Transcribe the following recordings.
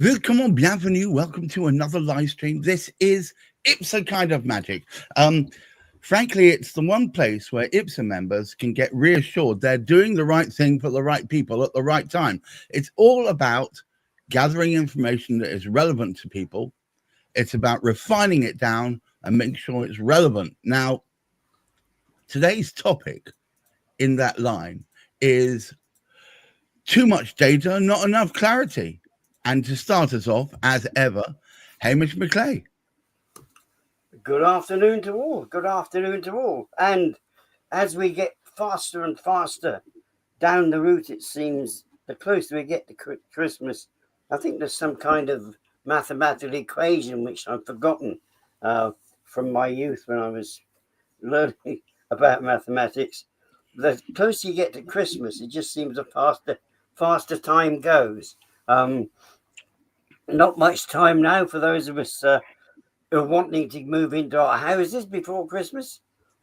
Willkommen, bienvenue, welcome to another live stream. This is IPSA Kind of Magic. Frankly, it's the one place where IPSA members can get reassured they're doing the right thing for the right people at the right time. It's all about gathering information that is relevant to people. It's about refining it down and making sure it's relevant. Now, today's topic in that line is too much data, not enough clarity. And to start us off, as ever, Hamish McClay. Good afternoon to all. Good afternoon to all. And as we get faster and faster down the route, it seems, the closer we get to Christmas, I think there's some kind of mathematical equation which I've forgotten from my youth when I was learning about mathematics. The closer you get to Christmas, it just seems the faster time goes. Not much time now for those of us who are wanting to move into our houses before Christmas.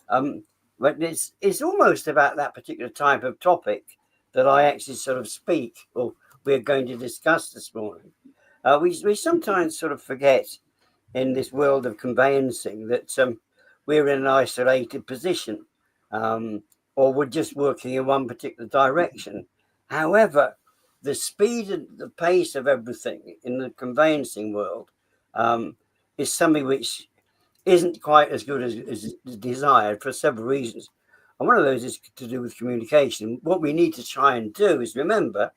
But it's almost about that particular type of topic that I actually sort of speak, or we're going to discuss this morning. We sometimes sort of forget in this world of conveyancing that we're in an isolated position, or we're just working in one particular direction. However, the speed and the pace of everything in the conveyancing world is something which isn't quite as good as desired for several reasons. And one of those is to do with communication. What we need to try and do is remember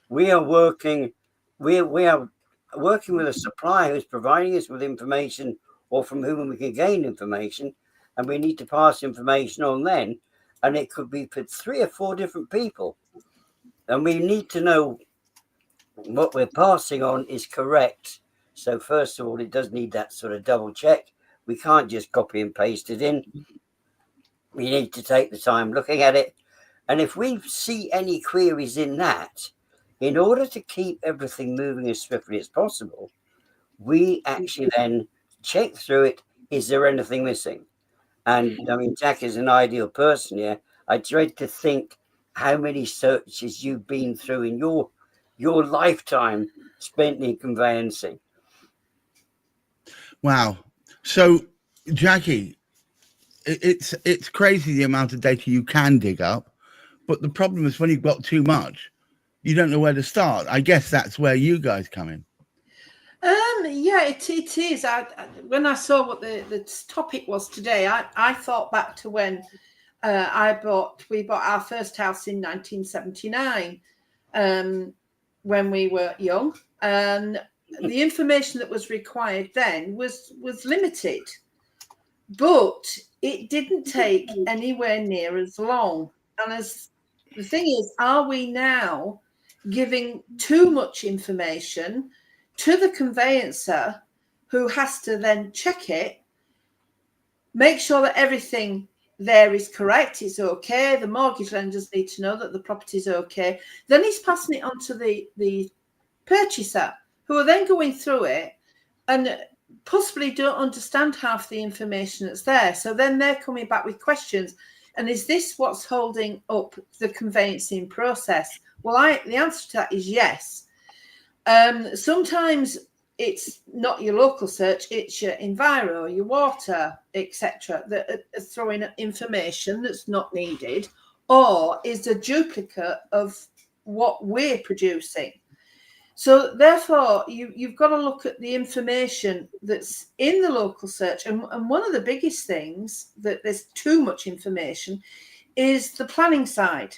we are working with a supplier who's providing us with information or from whom we can gain information, and we need to pass information on then, and it could be for 3 or 4 different people. And we need to know what we're passing on is correct. So first of all, it does need that sort of double check. We can't just copy and paste it in. We need to take the time looking at it. And if we see any queries in that, in order to keep everything moving as swiftly as possible, we actually then check through it. Is there anything missing? And I mean, Jack is an ideal person here. I dread to think how many searches you've been through in your lifetime spent in conveyancing. Wow. So, Jackie, it's crazy the amount of data you can dig up, but the problem is when you've got too much, you don't know where to start. I guess that's where you guys come in. Yeah, it is. When I saw what the topic was today, I thought back to when we bought our first house in 1979 when we were young, and the information that was required then was limited, but it didn't take anywhere near as long. And as the thing is, are we now giving too much information to the conveyancer, who has to then check it, make sure that everything there is correct, it's okay, the mortgage lenders need to know that the property is okay, then he's passing it on to the purchaser, who are then going through it and possibly don't understand half the information that's there. So then they're coming back with questions. And is this what's holding up the conveyancing process? Well, the answer to that is yes. Sometimes it's not your local search, it's your enviro, your water, etc., that are throwing up information that's not needed, or is a duplicate of what we're producing. So therefore, you've got to look at the information that's in the local search. And one of the biggest things that there's too much information is the planning side,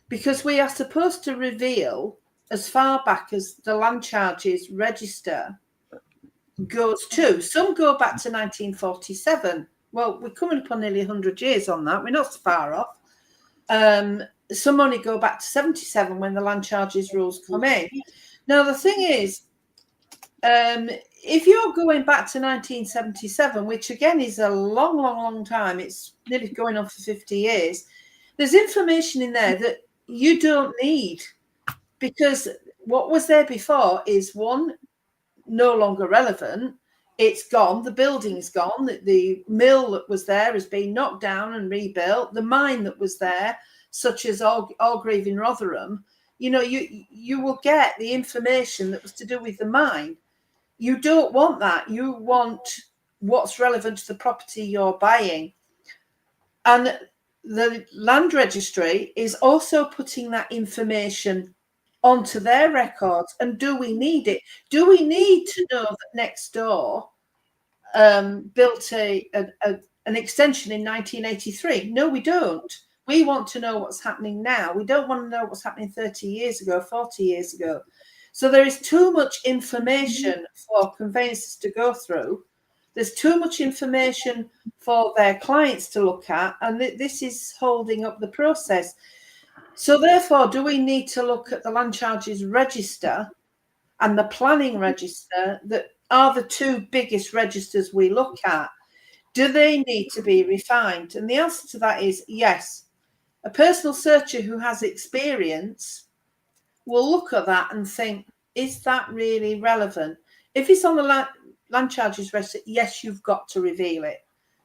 because we are supposed to reveal as far back as the land charges register goes to. Some go back to 1947. Well, we're coming up on nearly 100 years on that. We're not so far off. Some only go back to 77 when the land charges rules come in. Now, the thing is, if you're going back to 1977, which again is a long, long, long time, it's nearly going on for 50 years, there's information in there that you don't need, because what was there before is, one, no longer relevant. It's gone. The building's gone. The mill that was there has been knocked down and rebuilt. The mine that was there, such as Orgreave in Rotherham, you will get the information that was to do with the mine. You don't want that. You want what's relevant to the property you're buying. And the land registry is also putting that information onto their records. And do we need it? Do we need to know that next door built an extension in 1983? No, we don't. We want to know what's happening now. We don't want to know what's happening 30 years ago, 40 years ago. So there is too much information for conveyancers to go through. There's too much information for their clients to look at, and this is holding up the process. So therefore, do we need to look at the land charges register and the planning register, that are the two biggest registers we look at? Do they need to be refined? And the answer to that is yes. A personal searcher who has experience will look at that and think, is that really relevant? If it's on the land charges register, yes, you've got to reveal it,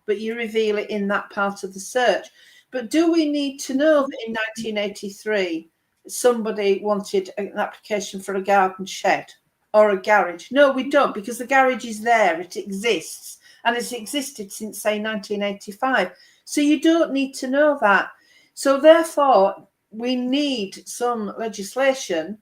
but you reveal it in that part of the search. But do we need to know that in 1983 somebody wanted an application for a garden shed or a garage? No, we don't, because the garage is there, it exists, and it's existed since, say, 1985. So you don't need to know that. So therefore, we need some legislation,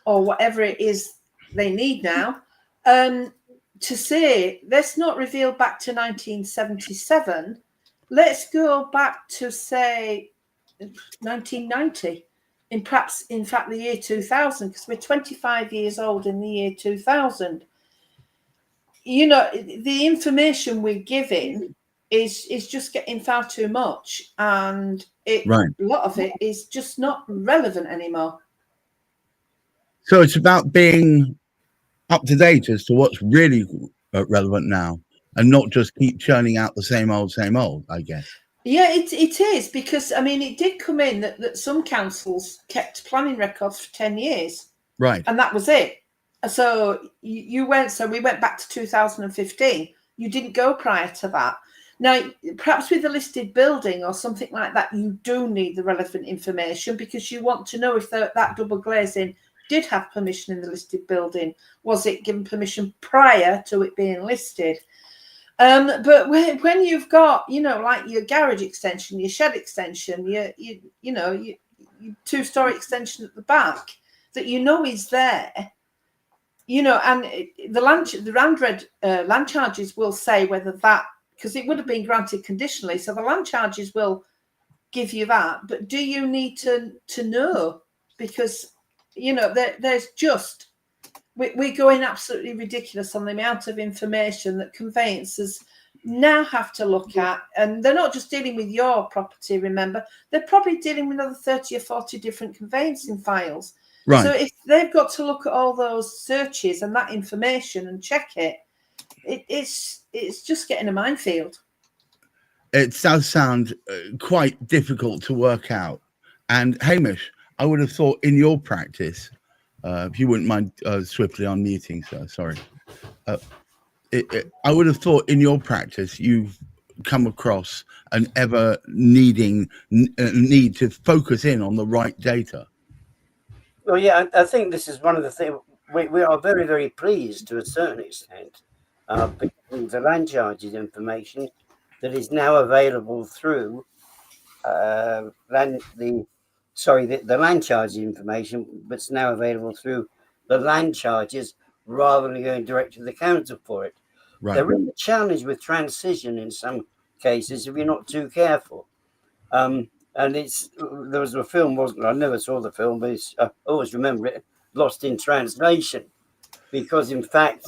or whatever it is they need now, to say, let's not reveal back to 1977. Let's go back to, say, 1990, in fact, the year 2000, because we're 25 years old in the year 2000. The information we're giving is just getting far too much, and a lot of it is just not relevant anymore. So it's about being up to date as to what's really relevant now, and not just keep churning out the same old, I guess. Yeah, it is, because, I mean, it did come in that some councils kept planning records for 10 years. Right. And that was it. So we went back to 2015. You didn't go prior to that. Now, perhaps with a listed building or something like that, you do need the relevant information, because you want to know if that double glazing did have permission in the listed building. Was it given permission prior to it being listed? But when you've got, like your garage extension, your shed extension, your two-story extension at the back that is there, and the land charges will say whether that, because it would have been granted conditionally, so the land charges will give you that. But do you need to know? Because there's just, we're going absolutely ridiculous on the amount of information that conveyancers now have to look at. And they're not just dealing with your property, remember, they're probably dealing with another 30 or 40 different conveyancing files. Right. So if they've got to look at all those searches and that information and check it, it's just getting a minefield. It does sound quite difficult to work out. And Hamish, I would have thought in your practice, if you wouldn't mind swiftly unmuting, sir, sorry. I would have thought in your practice you've come across an ever need to focus in on the right data. Well, yeah, I think this is one of the things. We are very, very pleased to a certain extent because the land charges information that is now available through the land charges information, that's now available through the land charges rather than going direct to the council for it. Right. There is a challenge with transition in some cases if you're not too careful. And there was a film, wasn't there? I never saw the film, but I always remember it, Lost in Translation, because in fact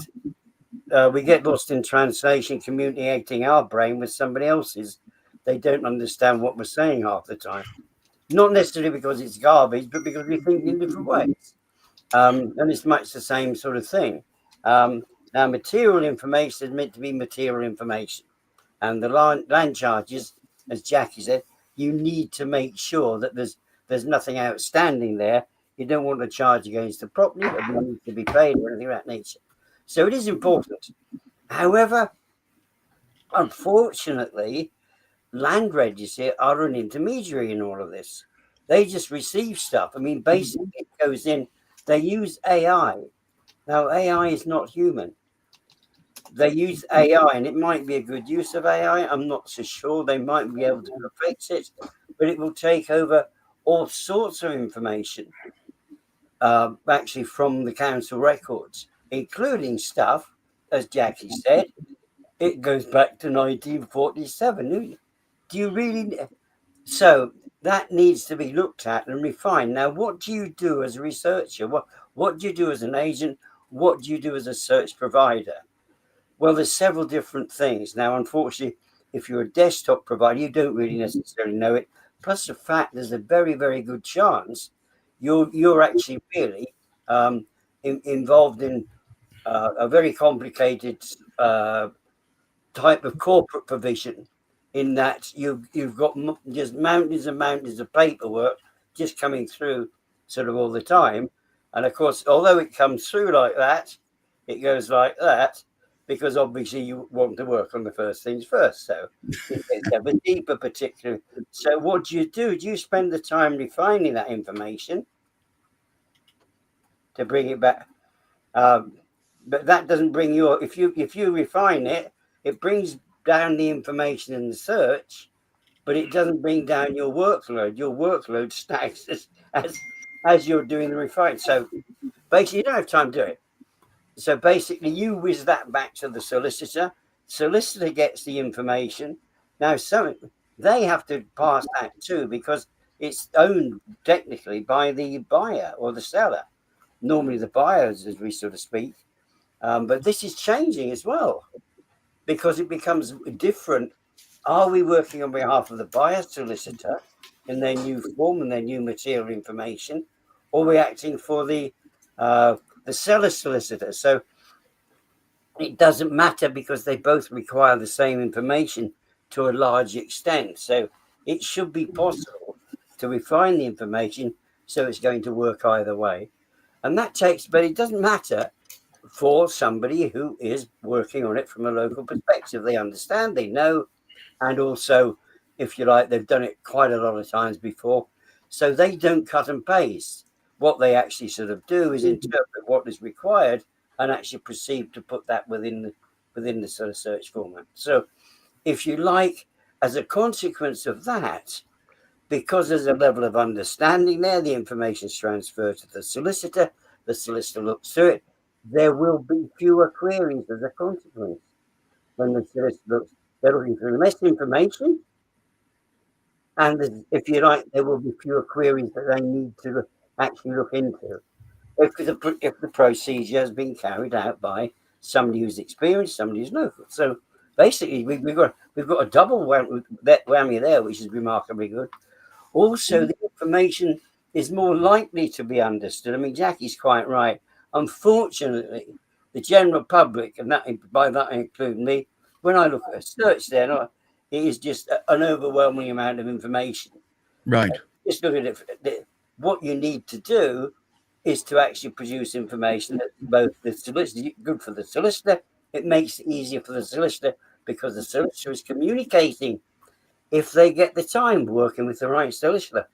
we get lost in translation communicating our brain with somebody else's. They don't understand what we're saying half the time. Not necessarily because it's garbage, but because we think in different ways. And it's much the same sort of thing. Now, material information is meant to be material information. And the land charges, as Jackie said, you need to make sure that there's nothing outstanding there. You don't want to charge against the property or money to be paid or anything of that nature. So it is important. However, unfortunately, land registry are an intermediary in all of this. They just receive stuff. I mean, basically, it goes in. They use AI. Now, AI is not human. They use AI, and it might be a good use of AI. I'm not so sure. They might be able to fix it, but it will take over all sorts of information, actually, from the council records, including stuff, as Jackie said, it goes back to 1947. Do you really? So that needs to be looked at and refined. Now, what do you do as a researcher? What do you do as an agent? What do you do as a search provider? Well, there's several different things. Now, unfortunately, if you're a desktop provider, you don't really necessarily know it. Plus the fact there's a very, very good chance you're actually really involved in a very complicated type of corporate provision, in that you've got just mountains and mountains of paperwork just coming through sort of all the time. And of course, although it comes through like that, it goes like that, because obviously you want to work on the first things first. So it's a deeper particular. So what do? Do you spend the time refining that information to bring it back? But that doesn't bring your, if you refine it, it brings down the information in the search, but it doesn't bring down your workload. Your workload stacks as you're doing the refine. So basically, you don't have time to do it. So basically, you whiz that back to the solicitor. Solicitor gets the information. Now, they have to pass that too, because it's owned technically by the buyer or the seller. Normally the buyers, as we sort of speak. But this is changing as well, because it becomes different. Are we working on behalf of the buyer solicitor in their new form and their new material information, or are we acting for the seller solicitor? So it doesn't matter, because they both require the same information to a large extent. So it should be possible to refine the information so it's going to work either way. And that takes, but it doesn't matter for somebody who is working on it from a local perspective. They understand, they know, and also, if you like, they've done it quite a lot of times before. So they don't cut and paste. What they actually sort of do is interpret what is required and actually proceed to put that within the sort of search format. So if you like, as a consequence of that, because there's a level of understanding there, the information is transferred to the solicitor looks through it, there will be fewer queries as a consequence. When the solicitor looks, they're looking for less information, and if you like, there will be fewer queries that they need to actually look into. If the procedure has been carried out by somebody who's experienced, somebody who's local. So basically, we've got a double whammy there, which is remarkably good. Also, the information is more likely to be understood. I mean, Jackie's quite right. Unfortunately, the general public, and by that I include me, when I look at a search there, it is just an overwhelming amount of information. Right. Just look at it. What you need to do is to actually produce information that both the solicitor, good for the solicitor, it makes it easier for the solicitor, because the solicitor is communicating, if they get the time, working with the right solicitor,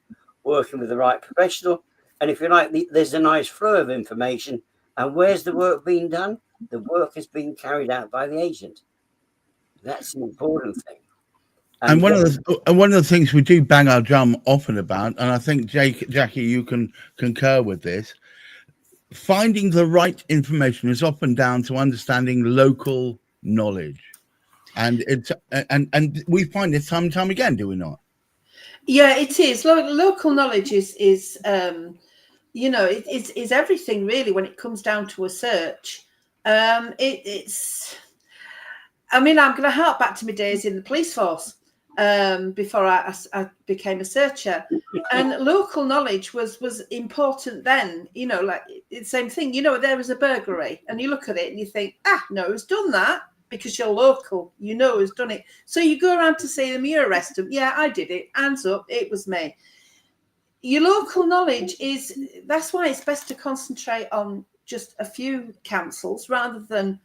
working with the right professional. And if you like, there's a nice flow of information. And where's the work being done? The work is being carried out by the agent. That's an important thing. And one of the things we do bang our drum often about, and I think Jackie, you can concur with this, finding the right information is often down to understanding local knowledge, and we find it time and time again, do we not? Yeah, it is. Local knowledge is it's everything really when it comes down to a search. It's. I mean, I'm going to hark back to my days in the police force before I became a searcher, and local knowledge was important then. Like it's the same thing. There was a burglary, and you look at it and you think, no, who's done that? Because you're local, who's done it. So you go around to see them, you arrest them. Yeah, I did it. Hands up, it was me. Your local knowledge that's why it's best to concentrate on just a few councils rather than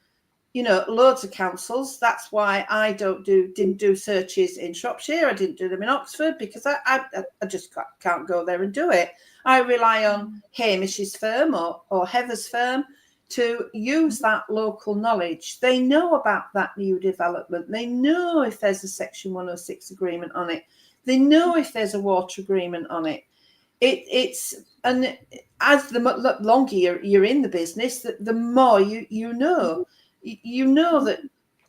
loads of councils. That's why I didn't do searches in Shropshire. I didn't do them in Oxford because I just can't go there and do it. I rely on Hamish's firm or Heather's firm to use that local knowledge. They know about that new development. They know if there's a Section 106 agreement on it. They know if there's a water agreement on it. And as the longer you're in the business, the more you know. You know that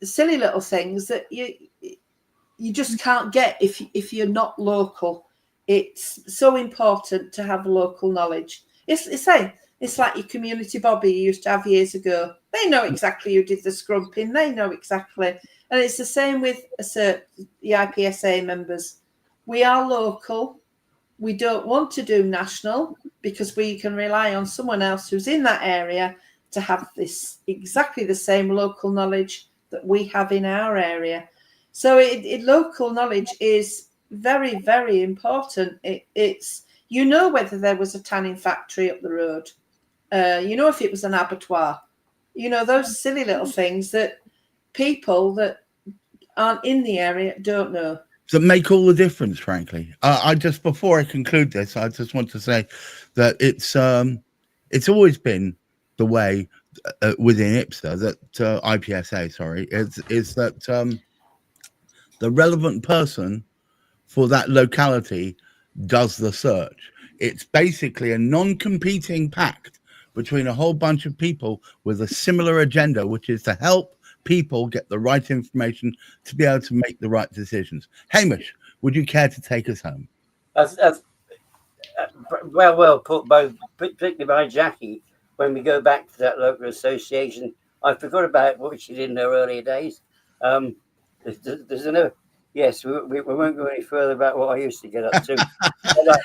silly little things that you just can't get if you're not local. It's so important to have local knowledge. It's like your community bobby you used to have years ago. They know exactly who did the scrumping. They know exactly. And it's the same with the IPSA members. We are local. We don't want to do national because we can rely on someone else who's in that area to have this exactly the same local knowledge that we have in our area. So local knowledge is very, very important. It's whether there was a tanning factory up the road. If it was an abattoir. Those silly little things that people that aren't in the area don't know. That make all the difference, frankly. Before I conclude this, I just want to say that it's always been the way within IPSA that IPSA, is that the relevant person for that locality does the search. It's basically a non-competing pact between a whole bunch of people with a similar agenda, which is to help people get the right information to be able to make the right decisions. Hamish, would you care to take us home? Well put, both particularly by Jackie. When we go back to that local association, I forgot about what she did in her earlier days. There's another. Yes, we won't go any further about what I used to get up to. But,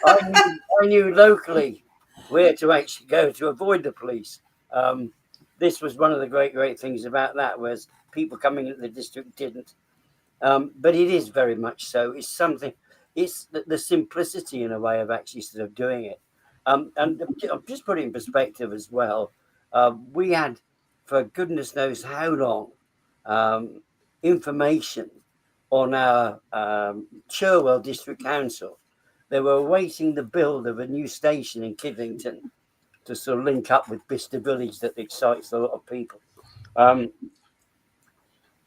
I knew locally where to actually go to avoid the police. This was one of the great things about that, was people coming into the district didn't. But it is very much so. It's something. It's the simplicity in a way of actually sort of doing it. And I'll just put it in perspective as well. We had, for goodness knows how long, information on our Cherwell District Council. They were awaiting the build of a new station in Kidlington to sort of link up with Bicester Village that excites a lot of people.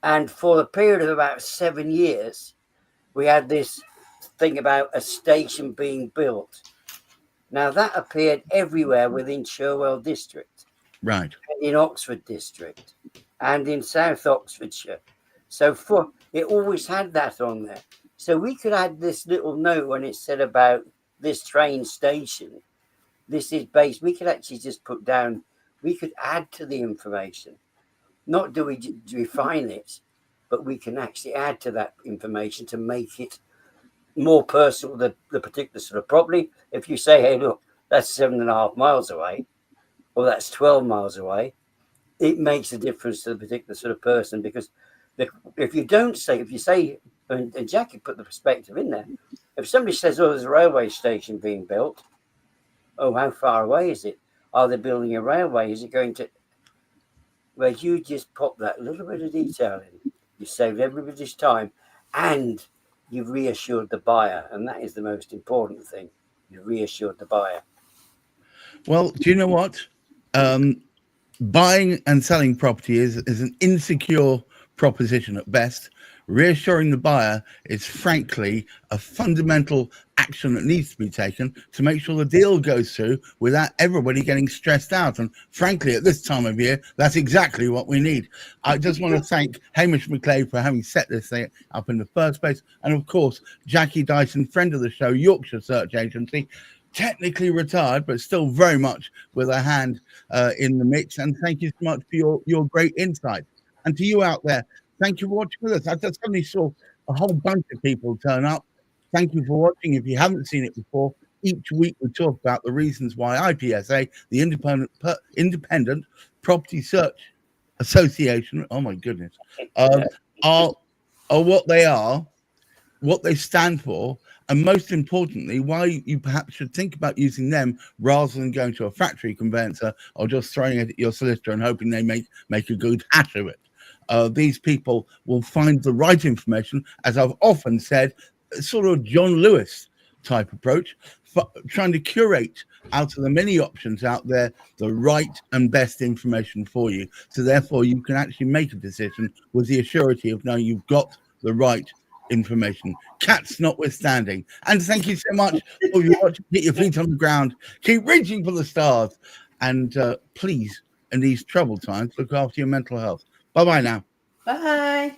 And for a period of about 7 years, we had this thing about a station being built. Now, that appeared everywhere within Cherwell District. Right. And in Oxford District and in South Oxfordshire. So it always had that on there. So we could add this little note when it said about this train station. This is based. We could actually just put down, we could add to the information. Not do we refine it, but we can actually add to that information to make it more personal, the particular sort of property. If you say, hey, look, that's 7.5 miles away, or that's 12 miles away, it makes a difference to the particular sort of person. Because if you say, and Jackie put the perspective in there, if somebody says, oh, there's a railway station being built, oh, how far away is it? Are they building a railway? Is it going to... Well, you just pop that little bit of detail in. You saved everybody's time and you've reassured the buyer. And that is the most important thing. You've reassured the buyer. Well, do you know what? Buying and selling property is an insecure proposition at best. Reassuring the buyer is frankly a fundamental action that needs to be taken to make sure the deal goes through without everybody getting stressed out. And frankly, at this time of year, that's exactly what we need. I just want to thank Hamish McClade for having set this thing up in the first place. And of course, Jackie Dyson, friend of the show, Yorkshire Search Agency, technically retired, but still very much with a hand in the mix. And thank you so much for your great insight. And to you out there, thank you for watching with us. I just suddenly saw a whole bunch of people turn up. Thank you for watching. If you haven't seen it before, each week we talk about the reasons why IPSA, the Independent Property Search Association, oh my goodness, are what they are. what they stand for, and most importantly, why you perhaps should think about using them rather than going to a factory conveyancer or just throwing it at your solicitor and hoping they make a good hash of it. These people will find the right information, as I've often said, sort of John Lewis type approach, for trying to curate out of the many options out there the right and best information for you. So therefore you can actually make a decision with the assurity of knowing you've got the right information, cats notwithstanding. And thank you so much for your watching. Get your feet on the ground, keep reaching for the stars, and please, in these troubled times, look after your mental health. Bye bye now. Bye.